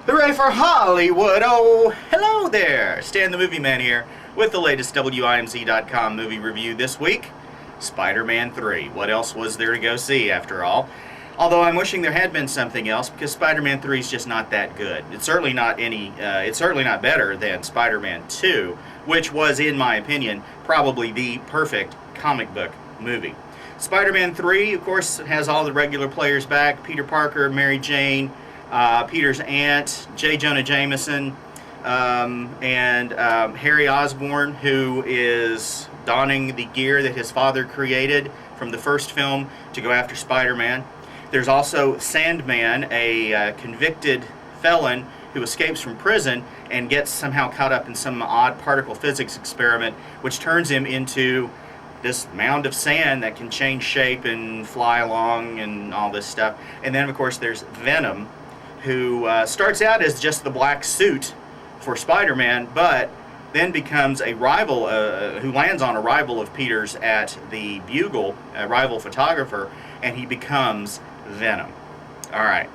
Hooray for Hollywood! Oh, hello there! Stan the Movie Man here with the latest WIMZ.com movie review this week. Spider-Man 3. What else was there to go see, after all? Although I'm wishing there had been something else, because Spider-Man 3 is just not that good. It's certainly not it's certainly not better than Spider-Man 2, which was, in my opinion, probably the perfect comic book movie. Spider-Man 3, of course, has all the regular players back: Peter Parker, Mary Jane, Peter's aunt, J. Jonah Jameson, and Harry Osborn, who is donning the gear that his father created from the first film to go after Spider-Man. There's also Sandman, a convicted felon who escapes from prison and gets somehow caught up in some odd particle physics experiment, which turns him into this mound of sand that can change shape and fly along and all this stuff. And then, of course, there's Venom, who starts out as just the black suit for Spider-Man, but then becomes a rival, who lands on a rival of Peter's at the Bugle, a rival photographer, and he becomes Venom. Alright.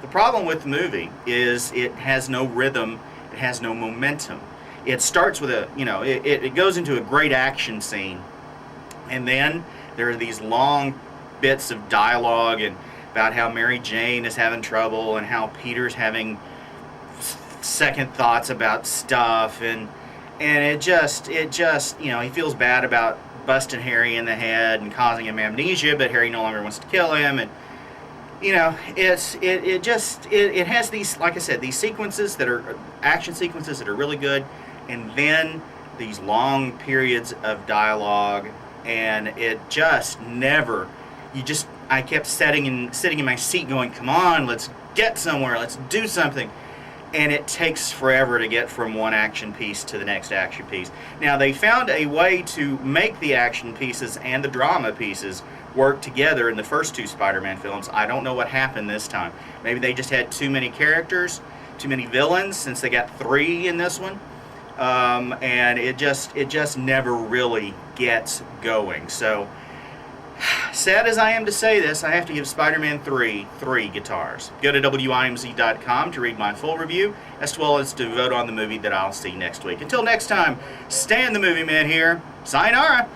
The problem with the movie is it has no rhythm, it has no momentum. It starts with it goes into a great action scene, and then there are these long bits of dialogue and about how Mary Jane is having trouble and how Peter's having second thoughts about stuff, and it just he feels bad about busting Harry in the head and causing him amnesia, but Harry no longer wants to kill him, and it has these, like I said, these sequences that are action sequences that are really good, and then these long periods of dialogue, and it just never. I kept sitting in my seat going, come on, let's get somewhere, let's do something. And it takes forever to get from one action piece to the next action piece. Now, they found a way to make the action pieces and the drama pieces work together in the first two Spider-Man films. I don't know what happened this time. Maybe they just had too many characters, too many villains, since they got 3 in this one. And it just never really gets going. So, sad as I am to say this, I have to give Spider-Man 3 3 guitars. Go to WIMZ.com to read my full review, as well as to vote on the movie that I'll see next week. Until next time, Stan the Movie Man here. Sayonara!